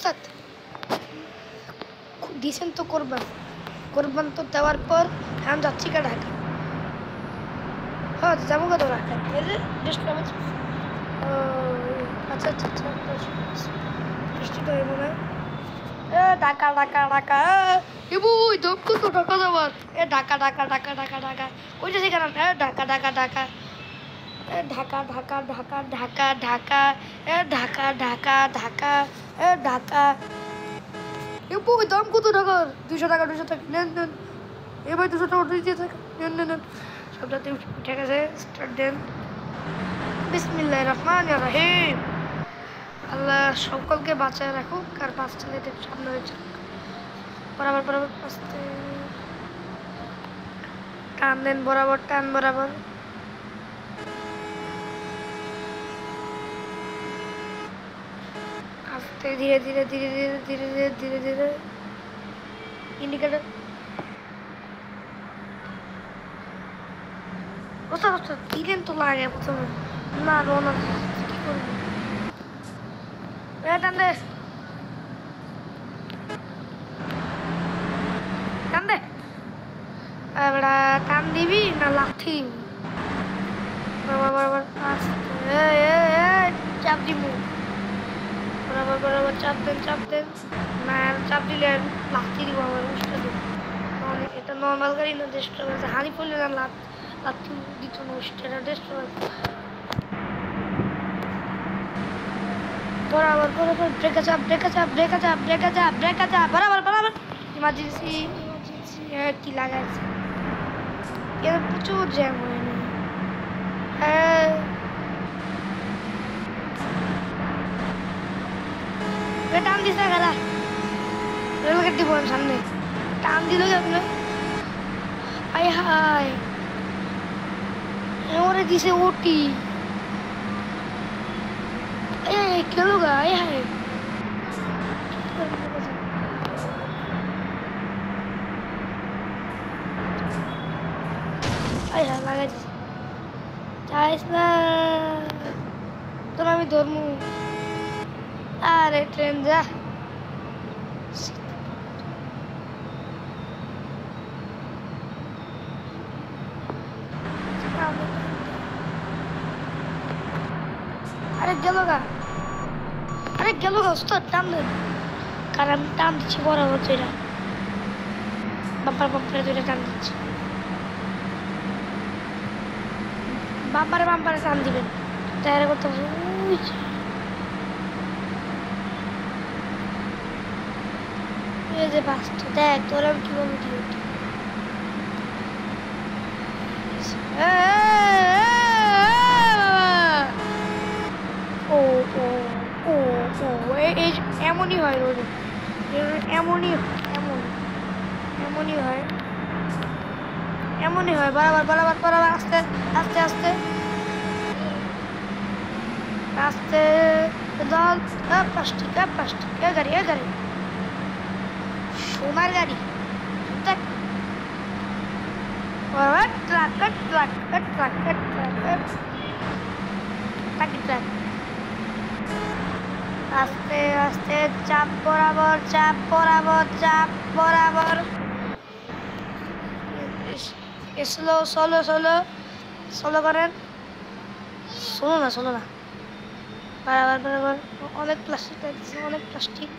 ওস্তাদ দিয়েছেন তো কোরবান তো দেওয়ার পর এখন যাচ্ছি কা ঢাকা। হ্যাঁ যাবো কত ঢাকা আচ্ছা আচ্ছা আচ্ছা বৃষ্টি তো মনে হয় ঢাকা ঢাকা ঢাকা বুই দমকল তো ঢাকা যাবার ঢাকা ঢাকা ঢাকা ঢাকা ঢাকা ওইটা সেখানে ঢাকা ঢাকা ঢাকা ঢাকা ঢাকা ঢাকা ঢাকা ঢাকা ঢাকা ঢাকা ঢাকা ঢাকা বুই দাম কত ঢাকার 200 টাকা 200 টাকা নেন নেন ভাই 200 টাকা দিয়ে থাকে নেন নেন নেন সবটাতে ঠিক আছে স্টার্ট দেন বিসমিল্লাহির রহমানির রহিম। আল্লাহ সকলকে বাঁচায় রাখুক আর পাঁচ ছেলেদের সামনে হয়েছে বরাবর বরাবর আস্তে টান দেন বরাবর টান বরাবর আস্তে ধীরে ধীরে ধীরে ধীরে ধীরে ধীরে ধীরে ধীরে ইন্ডিকেটর ওস্তাদ ওস্তাদ দিলেন তো লাগে প্রথমে না রোনা কি করবো টান দে টান দে এবারে টান দিবি না লাথি বরাবর বরাবর আস্তে চাপ দিব বরাবর বরাবর চাপ দেন না চাপ দিলে লাথি দিব আমার উষ্টা দিব এটা নর্মাল গাড়ি না দেশটা হানি পড়লে না লাথি দিত না উষ্টা দেশটা বরাবর বরাবর ব্রেকা চাপ ব্রেকা চাপ ব্রেকা চাপ ব্রেকা চাপ ব্রেকা চাপ বরাবর বরাবর ইমার্জেন্সি কি লাগাইছে এর প্রচুর জ্যাম হয়নি হ্যাঁ টান দিস না গালা রেলগেট দিব সামনে টান দিল আপনার আয় হায় ওরে দিছে ওটি কেলো গা আয় হায় আয় হায় লাগাইছি চাইস না তোর আমি ধরমু আরে ট্রেন যা আরে গেল গা উস্তাদ টান দেন কারণ আমি টান দিচ্ছি বরাবর দুইটা বাম্পারে দুইটা টান দিচ্ছি বাম্পারে টান দিবেন টায়ারে করতে এই যে বাসটা দেখ তোর আমি কি বলবো এমনই হয় রোদে এমনই হয় বরাবর বরাবর বরাবর আস্তে আস্তে আস্তে আস্তে জল প্লাস্টিক এ গাড়ি সোনার গাড়ি ট্রাক আস্তে আস্তে চাপ বরাবর স্লো করেন শোনো না বরাবর অনেক প্লাস্টিক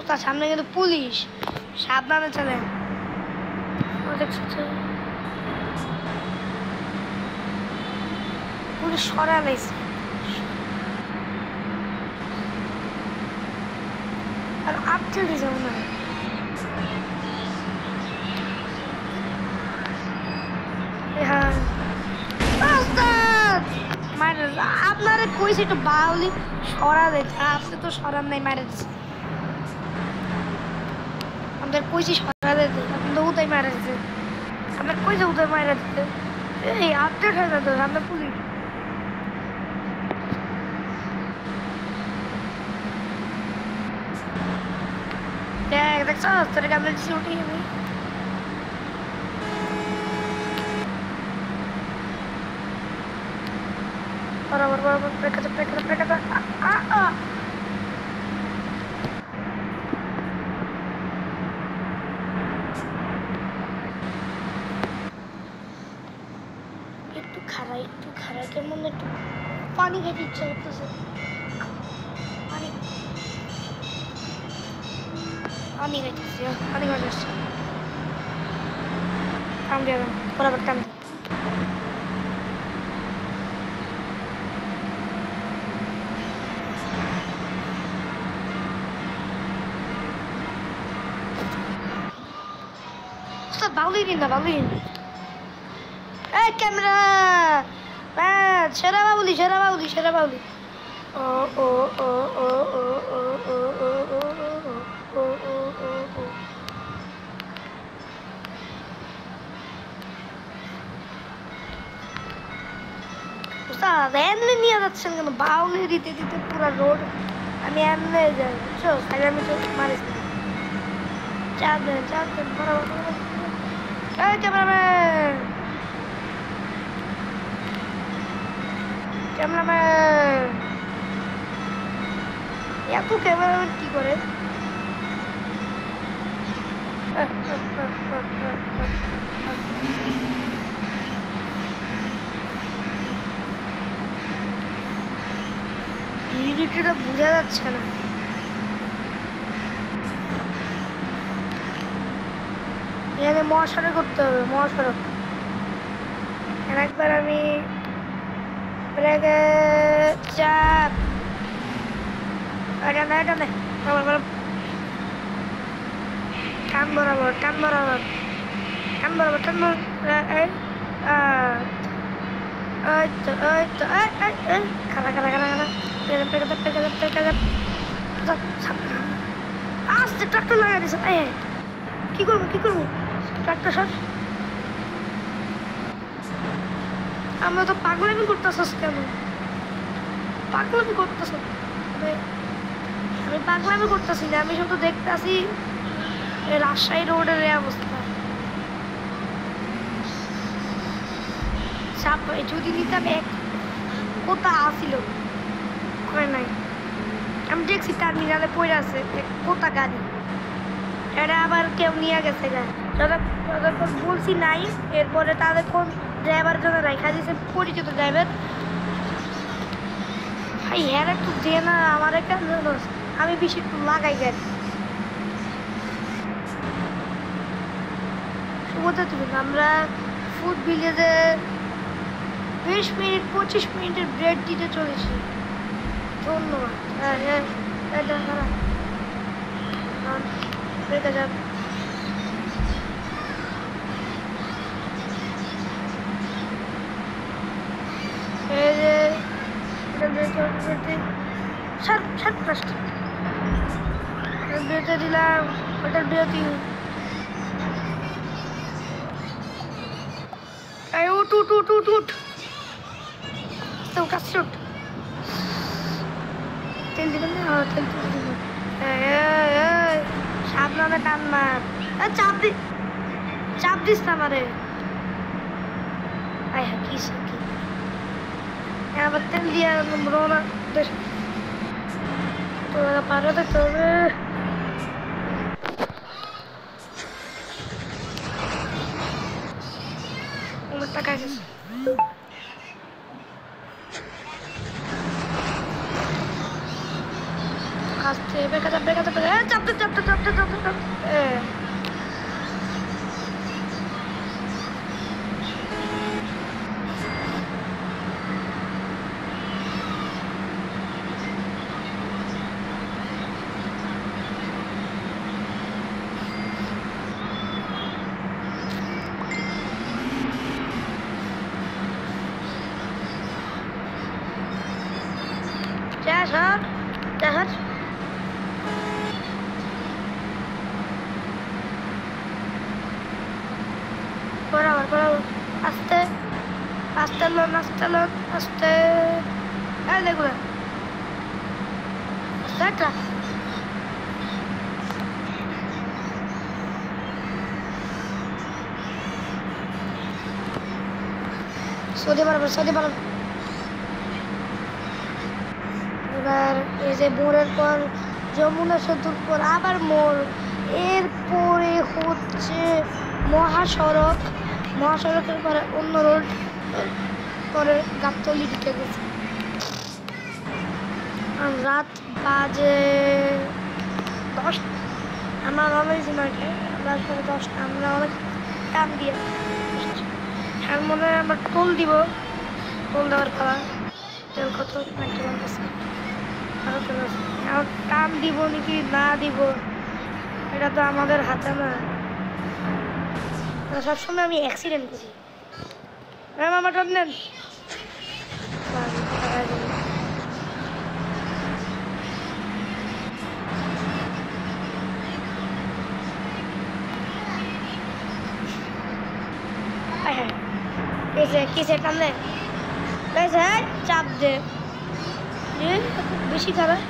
তার সামনে কিন্তু পুলিশ সাবধানে চলেন পুলিশ সরালাইছে আর আপচলে যাও না আপনারা কইছে একটু বাউলি সরা দিতে আপনি তো সরান নাই মারে দিচ্ছে আমাদের কইছি সরা দিতে আপনি তো উতাই মারা দিচ্ছে আপনার কইছে উতাই মারা দিতে এই আপডেট হয়ে যেত আপনার পুলিশ দেখ দেখছ তোর কামড়ে দিচ্ছি উঠি আমি বরাবর ব্রেক আছে পানি খেতে ইচ্ছা করতেছে পানি পানি খাইতেছি পানি খাইতেছি কাম দিয়ে বরাবর কাম দিয়ে বাউলি না বাউলি এই ক্যামেরা সেরা বাউলি সেরা বাউলি সেরা বাউলি ও ও ও ও ও ও ও ও ও ও ও উস্তাদ এমনি নিয়ে যাচ্ছেন কেন বাউলি দিতে দিতে পুরো রোড আমি এমনি যাই বুঝছো আমি তো মারিস না চাপ দেন বরাবর এই ক্যামেরাম্যান এত ক্যামেরাম্যান কি করে ভিডিওটা বোঝা যাচ্ছে না এখানে মহাসড়ক করতে হবে মহাসড়ক একবার আমি চাপ এটা না কান বরাবর আস্তে ট্রাক্টর লাগাই দিছে কি করবো ট্রাক্টর সর আমরা তো পাগলামি করতেছস কেন পাগলামি করতেছ আমি পাগলামি করতেছি না আমি শুধু দেখতেছি রাজশাহী রোডের এই অবস্থা চাপ যদি নিতাম এক কোথা আসিল করে নাই আমি দেখছি টার্মিনালে পড়ে আছে কোথা গাড়ি এটা আবার কেউ নিয়ে গেছে গা যতক্ষণ বলছি নাই এরপরে তাদের কোন ড্রাইভার জন্য রাখা দিয়েছে পরিচিত ড্রাইভার ভাই হ্যাঁ একটু দে না আমার একটা আমি বেশি একটু লাগাই গাড়ি শুভতে তুলুন আমরা ফুড ভিলেজে 20 মিনিট 25 মিনিটের ব্রেক দিতে চলেছি ধন্যবাদ ব্রেকে যান এই যে বিরতি দিলাম ওটার বিরতি উঠ তেল দিবেন না তেল দিবেন সাবধানে টান মার চাপ দিস না আমারে আয় হ্যাঁ কি আবার তেল দিয়ে রোনা তোরা পারো দেখতে হবে টাকা গেছে আস্তে বেকাতে চাপতে Jahat. Beraber. Aste lon. Aste. দেখো না। Aste. সৌদি বরাবর। এবার এই যে মোড়ের পর যমুনা সেতুর পর আবার মোড় এরপরে হচ্ছে মহাসড়কের পরে অন্য রোড পরে গাবতলী ঢুকে গেছে রাত বাজে 10। আমরা নামাইছি 9টায়, বাজে 10টা। আমরা অনেক টান দিয়ে হ্যাঁ মনে হয় আমরা টোল দিব, টোল দেওয়ার পালা। তেল কত একটা আছে, টান দিব নাকি না দিব এটা তো আমাদের হাতে না। সবসময় আমি অ্যাক্সিডেন্ট করি। ম্যাম আমার টান নেন। কিসে টান দে চাপ দে বেশি খারাপ।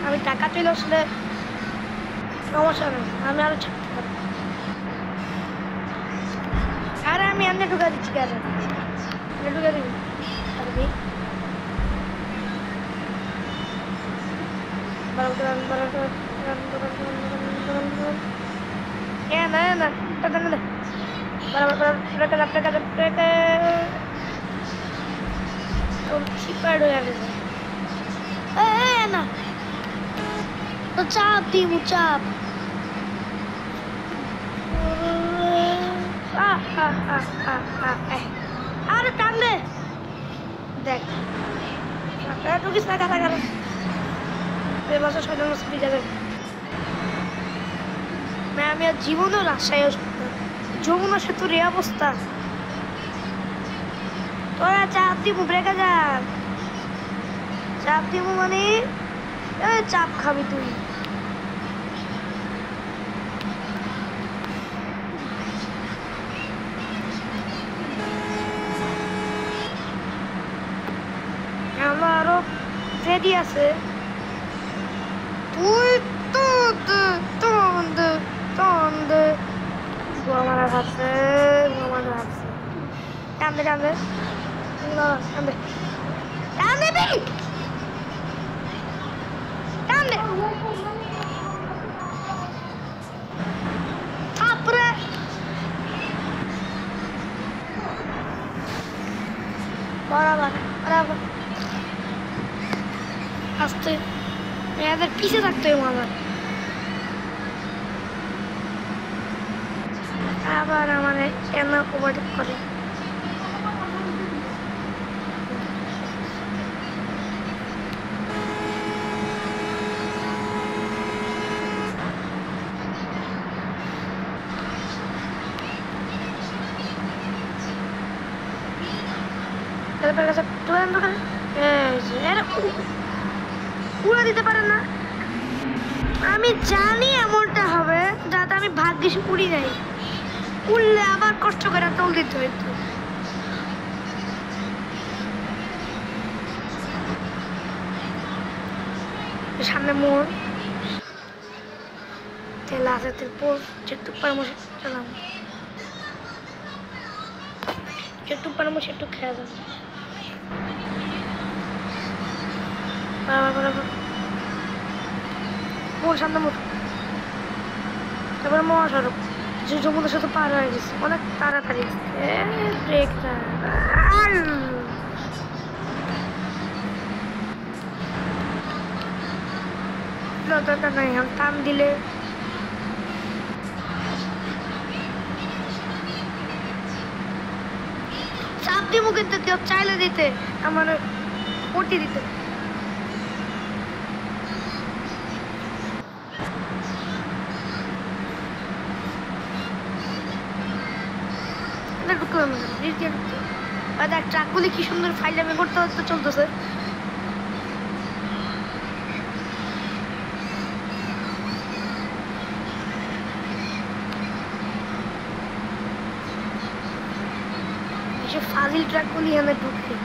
আমি টাকা চলে আসলে সমস্যা নেই, আমি আরো ছাড়তে পারবো। আরে আমি এমনি ঢুকা দিচ্ছি, কেন ঢুকা দিবি চাপ দিব চাপ। আরে টান দে দেখ ঢুকিস না কারা কারা আমি আর জীবনও রাজশাহী যমুনা সেতুর এই অবস্থা। তোরা চাপ দিব ব্রেকে যান, চাপ দিব মানে চাপ খাবি তুই। আমারও রেডি আছে, তুই তো আমার ভাবছে আমার ভাবছে টানবে টানবে টানবে টানবে টানবে তারপরে বরাবর বরাবর আসতে এদের পিছে থাকতে হয় আমার। আবার আমাদের কেন ওভারটেক করে উড়ে দিতে পারে না। আমি জানি এমনটা হবে, যাতে আমি ভাগ্যিস উড়ি নাই, উড়লে আবার কষ্ট করে টোল দিতে হইতো। সামনে মোড় তেল আছে, তেল যেটু পারমোশ চালাম, যেটু পারমোশ একটু খেয়ে যাবো। বরাবর মোড় সামনে মোড়, তারপরে মহাসড়ক যমুনার সাথে পার হয়ে গেছে অনেক তাড়াতাড়ি। ব্রেকটা দরকার নাই, টান দিলে চাপ দিব, কিন্তু কেউ চাইলে দিতে আমার পটি দিতে। ট্রাকগুলি কি সুন্দর ফাইলামে করতে করতে চলতেছে। ফাজিল ট্রাকগুলি এখানে ঢুকে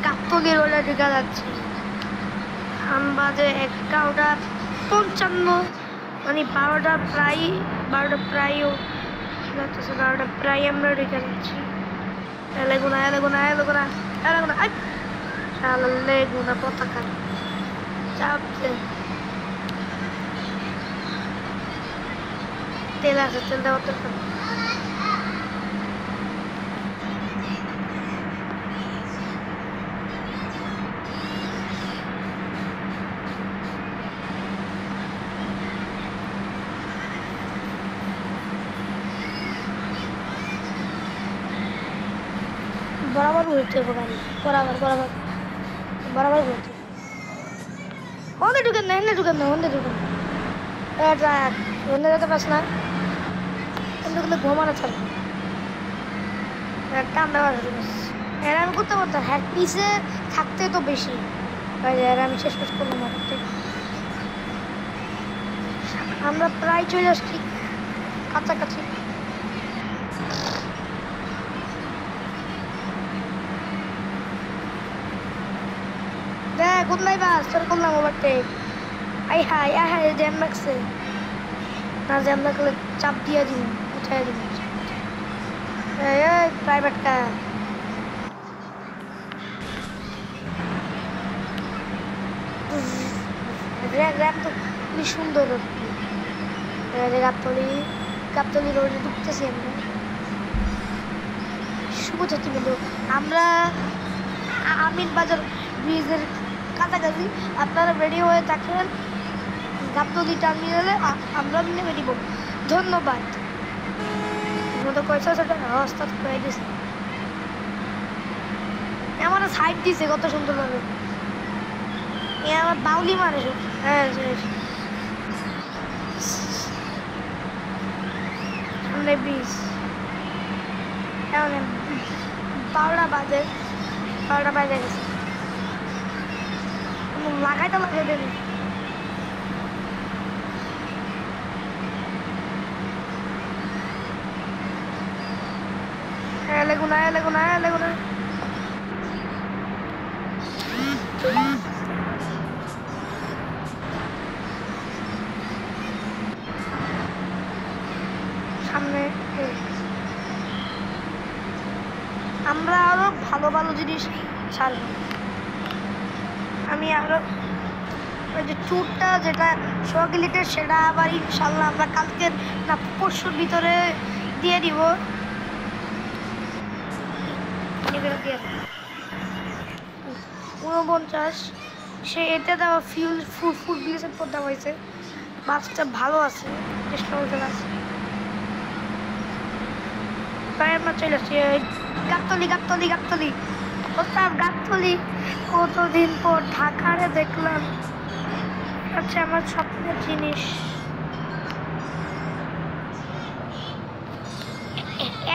কাঁপতো গাবতলি রোডে ঢুকে যাচ্ছি। বাজে 11:55, মানে 12টা প্রায়ও যাচ্ছে, 12টা প্রায় আমরা ঢুকে যাচ্ছি। লেগুনা পতাকা চাপছে। তেল আছে, তেল দেওয়ার দরকার। বরাবর ঘুরতে হবে গাড়ি, বরাবর ঘুরতে। হন্দে ঢুকেন না, হন্দে ঢুকেন হন্দে যেতে পারছ না, কিন্তু কিন্তু ঘুমানো ছাড়বে ঠান্ডা এর আমি করতে পারতাম। হ্যাঁ পিসে থাকতে তো বেশি এর আমি শেষ করলাম করতে। আমরা প্রায় চলে আসছি কাছাকাছি। দেখ কোথায় বাস তোর করলাম ওভারটেক। আই হাই জ্যাম লাগছে না, জ্যাম লাগলে চাপ দিয়ে দিন, উঠাই দিন। প্রাইভেট কার র্যাম তো খুবই সুন্দর। গাবতলি রোডে ঢুকতেছি আমরা। শুভ যাত্রী বন্ধু, আমরা আমিন বাজার ব্রিজের কাছাকাছি। আপনারা রেডি হয়ে থাকেন গাবতলি টার্মিনালে, আমরা নেমে দিব। ধন্যবাদ। পয়সা হস্তাত করে দিছে, আমার সাইড দিছে কত সুন্দরভাবে। আমার বাউলি মারে সব। হ্যাঁ সামনে ব্রিজ। 12টা বাজে গেছে, লাগাই দেবে। লেগুনা সামনে। আমরা আরো ভালো জিনিস ছাড়ব। আমি আরো ওই যে ট্যুরটা যেটা সগিলিটের, সেটা আবার ইনশাল্লাহ আমরা কালকে না পরশুর ভিতরে দিয়ে দিব। 49 সে এতে দেওয়া ফুড গ্লিসের পর দেওয়া হয়েছে। বাসটা ভালো আছে, আছে। প্রায় আমরা চলে আসছি গাবতলি। ওস্তাদ গাবতলি কতদিন পর ঢাকারে দেখলাম, আচ্ছা আমার স্বপ্নের জিনিস।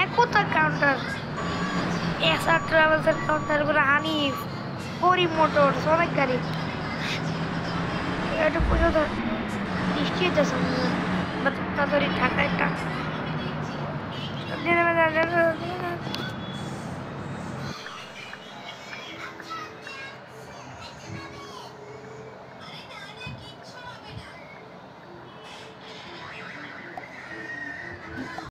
একতা কাউন্টার, এসআর ট্রাভেলসের কাউন্টার করে হানিফ, পরি মোটরস, অনেক গাড়ি। এটা পর্যন্ত বৃষ্টি হইতেছে তাড়াতাড়ি ঢাকায়